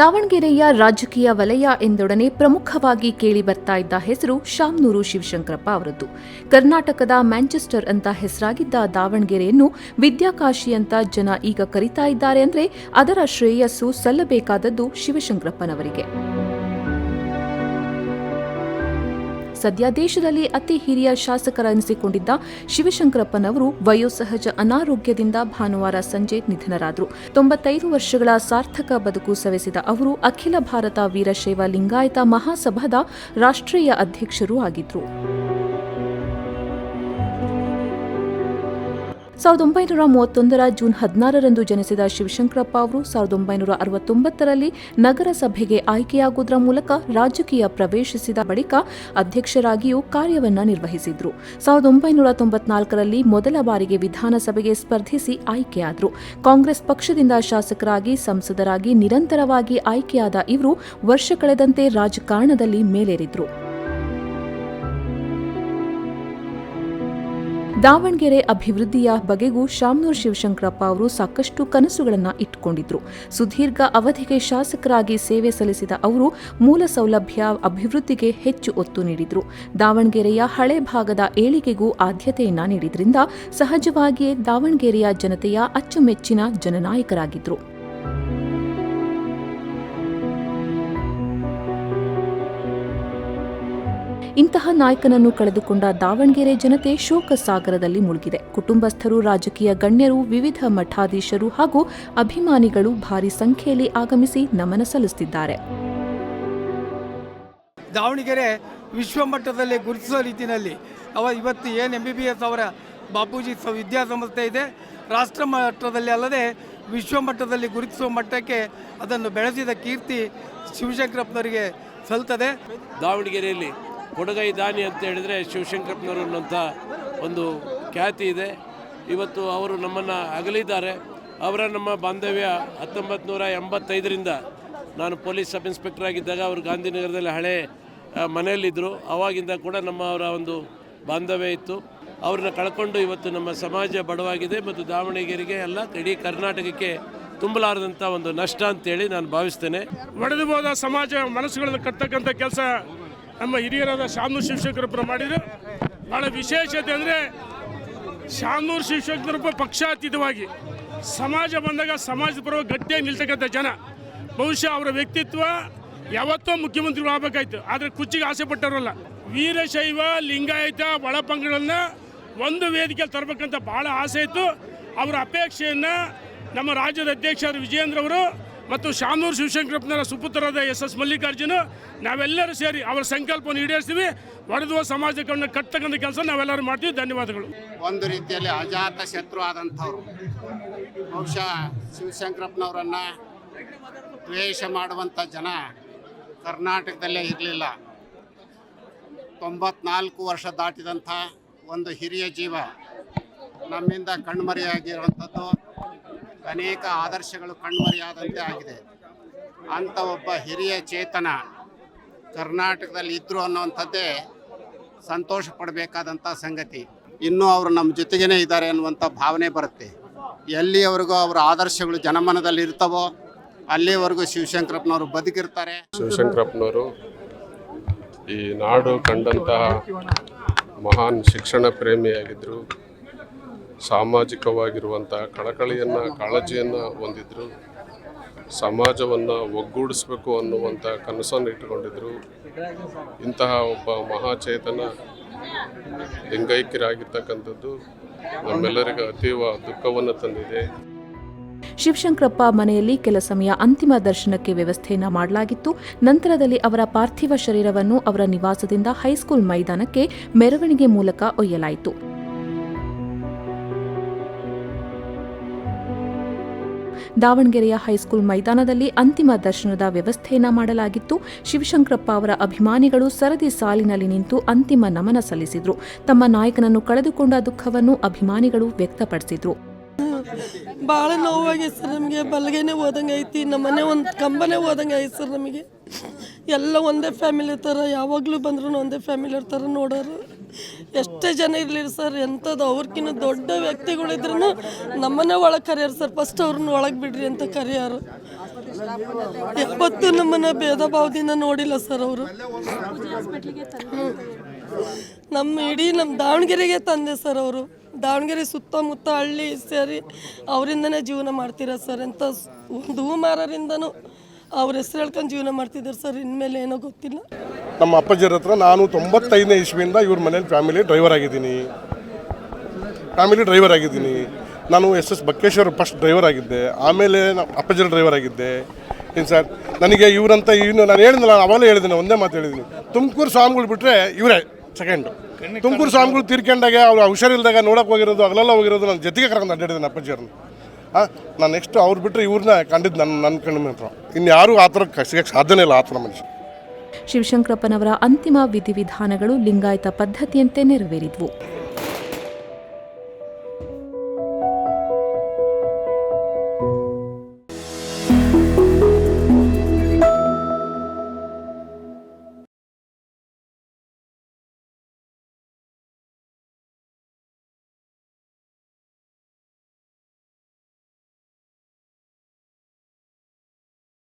ದಾವಣಗೆರೆಯ ರಾಜಕೀಯ ವಲಯ ಎಂದೊಡನೆ ಪ್ರಮುಖವಾಗಿ ಕೇಳಿ ಬರ್ತಾ ಇದ್ದ ಹೆಸರು ಶಾಮನೂರು ಶಿವಶಂಕರಪ್ಪ ಅವರದ್ದು. ಕರ್ನಾಟಕದ ಮ್ಯಾಂಚೆಸ್ಟರ್ ಅಂತ ಹೆಸರಾಗಿದ್ದ ದಾವಣಗೆರೆಯನ್ನು ವಿದ್ಯಾಕಾಶಿ ಅಂತ ಜನ ಈಗ ಕರೀತಾ ಇದ್ದಾರೆ ಅಂದ್ರೆ ಅದರ ಶ್ರೇಯಸ್ಸು ಸಲ್ಲಬೇಕಾದದ್ದು ಶಿವಶಂಕರಪ್ಪನವರಿಗೆ. ಸದ್ಯ ದೇಶದಲ್ಲಿ ಅತಿ ಹಿರಿಯ ಶಾಸಕರೆನಿಸಿಕೊಂಡಿದ್ದ ಶಿವಶಂಕರಪ್ಪನವರು ವಯೋಸಹಜ ಅನಾರೋಗ್ಯದಿಂದ ಭಾನುವಾರ ಸಂಜೆ ನಿಧನರಾದರು. 95 ವರ್ಷಗಳ ಸಾರ್ಥಕ ಬದುಕು ಸವೆಸಿದ ಅವರು ಅಖಿಲ ಭಾರತ ವೀರಶೈವ ಲಿಂಗಾಯತ ಮಹಾಸಭಾದ ರಾಷ್ಟ್ರೀಯ ಅಧ್ಯಕ್ಷರೂ ಆಗಿದ್ರು. 1931 ಜೂನ್ 16ರಂದು ಜನಿಸಿದ ಶಿವಶಂಕರಪ್ಪ ಅವರು 1969ರಲ್ಲಿ ನಗರಸಭೆಗೆ ಆಯ್ಕೆಯಾಗುವುದರ ಮೂಲಕ ರಾಜಕೀಯ ಪ್ರವೇಶಿಸಿದ ಬಳಿಕ ಅಧ್ಯಕ್ಷರಾಗಿಯೂ ಕಾರ್ಯವನ್ನು ನಿರ್ವಹಿಸಿದ್ರು. 1994ರಲ್ಲಿ ಮೊದಲ ಬಾರಿಗೆ ವಿಧಾನಸಭೆಗೆ ಸ್ಪರ್ಧಿಸಿ ಆಯ್ಕೆಯಾದರು. ಕಾಂಗ್ರೆಸ್ ಪಕ್ಷದಿಂದ ಶಾಸಕರಾಗಿ ಸಂಸದರಾಗಿ ನಿರಂತರವಾಗಿ ಆಯ್ಕೆಯಾದ ಇವರು ವರ್ಷ ಕಳೆದಂತೆ ರಾಜಕಾರಣದಲ್ಲಿ ಮೇಲೇರಿದ್ರು. ದಾವಣಗೆರೆ ಅಭಿವೃದ್ಧಿಯ ಬಗೆಗೂ ಶಾಮನೂರು ಶಿವಶಂಕರಪ್ಪ ಅವರು ಸಾಕಷ್ಟು ಕನಸುಗಳನ್ನು ಇಟ್ಟುಕೊಂಡಿದ್ರು. ಸುದೀರ್ಘ ಅವಧಿಗೆ ಶಾಸಕರಾಗಿ ಸೇವೆ ಸಲ್ಲಿಸಿದ ಅವರು ಮೂಲ ಸೌಲಭ್ಯ ಅಭಿವೃದ್ಧಿಗೆ ಹೆಚ್ಚು ಒತ್ತು ನೀಡಿದ್ರು. ದಾವಣಗೆರೆಯ ಹಳೆ ಭಾಗದ ಏಳಿಗೆಗೂ ಆದ್ಯತೆಯನ್ನ ನೀಡಿದ್ರಿಂದ ಸಹಜವಾಗಿಯೇ ದಾವಣಗೆರೆಯ ಜನತೆಯ ಅಚ್ಚುಮೆಚ್ಚಿನ ಜನನಾಯಕರಾಗಿದ್ರು. ಇಂತಹ ನಾಯಕನನ್ನು ಕಳೆದುಕೊಂಡ ದಾವಣಗೆರೆ ಜನತೆ ಶೋಕ ಸಾಗರದಲ್ಲಿ ಮುಳುಗಿದೆ. ಕುಟುಂಬಸ್ಥರು, ರಾಜಕೀಯ ಗಣ್ಯರು, ವಿವಿಧ ಮಠಾಧೀಶರು ಹಾಗೂ ಅಭಿಮಾನಿಗಳು ಭಾರಿ ಸಂಖ್ಯೆಯಲ್ಲಿ ಆಗಮಿಸಿ ನಮನ ಸಲ್ಲಿಸುತ್ತಿದ್ದಾರೆ. ದಾವಣಗೆರೆ ವಿಶ್ವಮಟ್ಟದಲ್ಲಿ ಗುರುತಿಸುವ ರೀತಿಯಲ್ಲಿ ಇವತ್ತು ಏನು MBBS ಅವರ ಬಾಪೂಜಿ ವಿದ್ಯಾಸಂಸ್ಥೆ ಇದೆ, ರಾಷ್ಟ್ರ ಮಟ್ಟದಲ್ಲಿ ಅಲ್ಲದೆ ವಿಶ್ವಮಟ್ಟದಲ್ಲಿ ಗುರುತಿಸುವ ಮಟ್ಟಕ್ಕೆ ಅದನ್ನು ಬೆಳೆಸಿದ ಕೀರ್ತಿ ಶಿವಶಂಕರಪ್ಪನವರಿಗೆ ಸಲ್ತದೆ. ದಾವಣಗೆರೆಯಲ್ಲಿ ಕೊಡಗೈ ದಾನಿ ಅಂತ ಹೇಳಿದರೆ ಶಿವಶಂಕರಪ್ಪನವರು ಅನ್ನೋಂಥ ಒಂದು ಖ್ಯಾತಿ ಇದೆ. ಇವತ್ತು ಅವರು ನಮ್ಮನ್ನು ಅಗಲಿದ್ದಾರೆ. ಅವರ ನಮ್ಮ ಬಾಂಧವ್ಯ 1985ರಿಂದ ನಾನು ಪೊಲೀಸ್ ಸಬ್ ಇನ್ಸ್ಪೆಕ್ಟರ್ ಆಗಿದ್ದಾಗ ಅವರು ಗಾಂಧಿನಗರದಲ್ಲಿ ಹಳೆ ಮನೆಯಲ್ಲಿದ್ದರು. ಆವಾಗಿಂದ ಕೂಡ ಅವರ ಒಂದು ಬಾಂಧವ್ಯ ಇತ್ತು. ಅವ್ರನ್ನ ಕಳ್ಕೊಂಡು ಇವತ್ತು ನಮ್ಮ ಸಮಾಜ ಬಡವಾಗಿದೆ ಮತ್ತು ದಾವಣಗೆರೆಗೆ ಅಲ್ಲ ಇಡೀ ಕರ್ನಾಟಕಕ್ಕೆ ತುಂಬಲಾರದಂಥ ಒಂದು ನಷ್ಟ ಅಂತೇಳಿ ನಾನು ಭಾವಿಸ್ತೇನೆ. ಒಡೆದು ಹೋದ ಸಮಾಜ ಮನಸ್ಸುಗಳನ್ನು ಕಟ್ಟತಕ್ಕಂಥ ಕೆಲಸ ನಮ್ಮ ಹಿರಿಯರಾದ ಶಾಮನೂರು ಶಿವಶಂಕರಪ್ಪ ಮಾಡಿದರು. ಭಾಳ ವಿಶೇಷತೆ ಅಂದರೆ ಶಾಮನೂರು ಶಿವಶಂಕರಪ್ಪ ಪಕ್ಷಾತೀತವಾಗಿ ಸಮಾಜ ಬಂದಾಗ ಸಮಾಜದ ಪರವಾಗಿ ಗಟ್ಟಿಯಾಗಿ ನಿಲ್ತಕ್ಕಂಥ ಜನ. ಬಹುಶಃ ಅವರ ವ್ಯಕ್ತಿತ್ವ ಯಾವತ್ತೋ ಮುಖ್ಯಮಂತ್ರಿಗಳು ಆಗಬೇಕಾಯ್ತು, ಆದರೆ ಕುಚ್ಚಿಗೆ ಆಸೆ ಪಟ್ಟವರಲ್ಲ. ವೀರಶೈವ ಲಿಂಗಾಯತ ಒಳಪಂಗಡಗಳನ್ನು ಒಂದು ವೇದಿಕೆಯಲ್ಲಿ ತರಬೇಕಂತ ಭಾಳ ಆಸೆ ಇತ್ತು. ಅವರ ಅಪೇಕ್ಷೆಯನ್ನು ನಮ್ಮ ರಾಜ್ಯದ ಅಧ್ಯಕ್ಷರು ವಿಜಯೇಂದ್ರ ಅವರು ಮತ್ತು ಶಾಮನೂರು ಶಿವಶಂಕರಪ್ಪನವರ ಸುಪುತ್ರರಾದ SS ಮಲ್ಲಿಕಾರ್ಜುನ ನಾವೆಲ್ಲರೂ ಸೇರಿ ಅವರ ಸಂಕಲ್ಪವನ್ನು ಈಡೇರಿಸ್ತೀವಿ. ಒಡೆದುವ ಸಮಾಜವನ್ನು ಕಟ್ಟತಕ್ಕಂಥ ಕೆಲಸ ನಾವೆಲ್ಲರೂ ಮಾಡ್ತೀವಿ. ಧನ್ಯವಾದಗಳು. ಒಂದು ರೀತಿಯಲ್ಲಿ ಅಜಾತ ಶತ್ರು ಆದಂಥವ್ರು. ಬಹುಶಃ ಶಿವಶಂಕರಪ್ಪನವರನ್ನು ದ್ವೇಷ ಮಾಡುವಂಥ ಜನ ಕರ್ನಾಟಕದಲ್ಲೇ ಇರಲಿಲ್ಲ. 94 ವರ್ಷ ದಾಟಿದಂಥ ಒಂದು ಹಿರಿಯ ಜೀವ ನಮ್ಮಿಂದ ಕಣ್ಮರೆಯಾಗಿರುವಂಥದ್ದು. ಅನೇಕ ಆದರ್ಶಗಳು ಕಣ್ಮರೆಯಾದಂತೆ ಆಗಿದೆ. ಅಂಥ ಒಬ್ಬ ಹಿರಿಯ ಚೇತನ ಕರ್ನಾಟಕದಲ್ಲಿ ಇದ್ದರು ಅನ್ನುವಂಥದ್ದೇ ಸಂತೋಷ ಪಡಬೇಕಾದಂಥ ಸಂಗತಿ. ಇನ್ನೂ ಅವರು ನಮ್ಮ ಜೊತೆಗೇ ಇದ್ದಾರೆ ಅನ್ನುವಂಥ ಭಾವನೆ ಬರುತ್ತೆ. ಎಲ್ಲಿಯವರೆಗೂ ಅವರ ಆದರ್ಶಗಳು ಜನಮನದಲ್ಲಿ ಇರ್ತವೋ ಅಲ್ಲಿವರೆಗೂ ಶಿವಶಂಕರಪ್ಪನವರು ಬದುಕಿರ್ತಾರೆ. ಶಿವಶಂಕರಪ್ಪನವರು ಈ ನಾಡು ಕಂಡಂತಹ ಮಹಾನ್ ಶಿಕ್ಷಣ ಪ್ರೇಮಿಯಾಗಿದ್ದರು. ಸಾಮಾಜಿಕವಾಗಿರುವಂಥ ಕಳಕಳಿಯನ್ನು, ಕಾಳಜಿಯನ್ನು ಹೊಂದಿದ್ರು. ಸಮಾಜವನ್ನು ಒಗ್ಗೂಡಿಸಬೇಕು ಅನ್ನುವಂಥ ಕನಸನ್ನು ಇಟ್ಟುಕೊಂಡಿದ್ದರು. ಇಂತಹ ಒಬ್ಬ ಮಹಾಚೇತನ ಲಿಂಗೈಕ್ಯರಾಗಿರ್ತಕ್ಕಂಥದ್ದು ನಮ್ಮೆಲ್ಲರಿಗೂ ಅತೀವ ದುಃಖವನ್ನು ತಂದಿದೆ. ಶಿವಶಂಕರಪ್ಪ ಮನೆಯಲ್ಲಿ ಕೆಲ ಸಮಯ ಅಂತಿಮ ದರ್ಶನಕ್ಕೆ ವ್ಯವಸ್ಥೆಯನ್ನ ಮಾಡಲಾಗಿತ್ತು. ನಂತರದಲ್ಲಿ ಅವರ ಪಾರ್ಥಿವ ಶರೀರವನ್ನು ಅವರ ನಿವಾಸದಿಂದ ಹೈಸ್ಕೂಲ್ ಮೈದಾನಕ್ಕೆ ಮೆರವಣಿಗೆ ಮೂಲಕ ಒಯ್ಯಲಾಯಿತು. ದಾವಣಗೆರೆಯ ಹೈಸ್ಕೂಲ್ ಮೈದಾನದಲ್ಲಿ ಅಂತಿಮ ದರ್ಶನದ ವ್ಯವಸ್ಥೆಯನ್ನ ಮಾಡಲಾಗಿತ್ತು. ಶಿವಶಂಕರಪ್ಪ ಅವರ ಅಭಿಮಾನಿಗಳು ಸರದಿ ಸಾಲಿನಲ್ಲಿ ನಿಂತು ಅಂತಿಮ ನಮನ ಸಲ್ಲಿಸಿದ್ರು. ತಮ್ಮ ನಾಯಕನನ್ನು ಕಳೆದುಕೊಂಡ ದುಃಖವನ್ನು ಅಭಿಮಾನಿಗಳು ವ್ಯಕ್ತಪಡಿಸಿದ್ರು. ಭಾಳ ನೋವಾಗೈತೆ ಸರ್. ನಮಗೆ ಬಲಗೇನೆ ಹೋದಂಗೆ ಐತಿ, ನಮ್ಮನೆ ಒಂದು ಕಂಬನೇ ಹೋದಂಗೆ ಐತೆ ಸರ್. ನಮಗೆ ಎಲ್ಲ ಒಂದೇ ಫ್ಯಾಮಿಲಿ ಥರ, ಯಾವಾಗಲೂ ಬಂದ್ರೂ ಒಂದೇ ಫ್ಯಾಮಿಲಿ ಥರ ನೋಡೋರು. ಎಷ್ಟೇ ಜನ ಇರಲಿ ಸರ್, ಎಂಥದ್ದು ಅವ್ರಿಗಿನ್ನ ದೊಡ್ಡ ವ್ಯಕ್ತಿಗಳಿದ್ರೂ ನಮ್ಮನ್ನೇ ಒಳಗೆ ಕರೆಯೋರು ಸರ್. ಫಸ್ಟ್ ಅವ್ರನ್ನ ಒಳಗೆ ಬಿಡ್ರಿ ಅಂತ ಕರೆಯೋರು. ಯಾವತ್ತೂ ನಮ್ಮನ್ನು ಭೇದ ಭಾವದಿಂದ ನೋಡಿಲ್ಲ ಸರ್ ಅವರು. ನಮ್ಮ ದಾವಣಗೆರೆಗೆ ತಂದೆ ಸರ್ ಅವರು. ದಾವಣಗೆರೆ ಸುತ್ತಮುತ್ತ ಹಳ್ಳಿ ಸೇರಿ ಅವರಿಂದನೇ ಜೀವನ ಮಾಡ್ತೀರ ಸರ್. ಎಂಥ ಒಂದು ಹೂಮಾರರಿಂದನೂ ಅವ್ರ ಹೆಸರು ಹೇಳ್ಕೊಂಡು ಜೀವನ ಮಾಡ್ತಿದ್ದಾರೆ ಸರ್. ಇನ್ಮೇಲೆ ಏನೋ ಗೊತ್ತಿಲ್ಲ. ನಮ್ಮ ಅಪ್ಪಾಜಿಯರ ಹತ್ರ ನಾನು 95ನೇ ಇಸ್ವಿಯಿಂದ ಇವ್ರ ಮನೇಲಿ ಫ್ಯಾಮಿಲಿ ಡ್ರೈವರ್ ಆಗಿದ್ದೀನಿ. ನಾನು SS ಬಕ್ಕೇಶ್ವರ ಫಸ್ಟ್ ಡ್ರೈವರ್ ಆಗಿದ್ದೆ, ಆಮೇಲೆ ನಮ್ಮ ಅಪ್ಪಾಜಿಯರ ಡ್ರೈವರ್ ಆಗಿದ್ದೆ. ಏನು ಸರ್, ನನಗೆ ಇವರಂತ ನಾನು ಹೇಳಿದ್ನಲ್ಲ, ಅವಾಗಲೇ ಹೇಳಿದ್ದೀನಿ, ಒಂದೇ ಮಾತು ಹೇಳಿದ್ದೀನಿ, ತುಮಕೂರು ಸ್ವಾಮಿಗಳು ಬಿಟ್ಟರೆ ಇವರೇ ಸೆಕೆಂಡು. ತುಮಕೂರು ಸ್ವಾಮಿಗಳು ತೀರ್ಕೊಂಡಾಗ ಅವ್ರು ಹುಷಾರಿಲ್ದಾಗ ನೋಡೋಕೆ ಹೋಗಿರೋದು, ಅಗಲೆಲ್ಲ ಹೋಗಿರೋದು, ನನ್ನ ಜೊತೆಗೆ ಕರ್ಕೊಂಡು ಅಡ್ಡಾಡಿದ್ದೀನಿ ಅಪ್ಪಾಜಿಯವ್ರನ್ನ. ನಾನು ನೆಕ್ಸ್ಟ್ ಅವ್ರು ಬಿಟ್ಟರೆ ಇವ್ರನ್ನ ಕಂಡಿದ್ದು ನನ್ನ ಕಣ್ಣು ಹತ್ರ. ಇನ್ಯಾರೂ ಆ ಥರ ಸಿಗೋಕ್ಕೆ ಸಾಧ್ಯನೇ ಇಲ್ಲ ಆ ಥರ ಮನುಷ್ಯ. ಶಿವಶಂಕರಪ್ಪನವರ ಅಂತಿಮ ವಿಧಿವಿಧಾನಗಳು ಲಿಂಗಾಯತ ಪದ್ಧತಿಯಂತೆ ನೆರವೇರಿದ್ವು.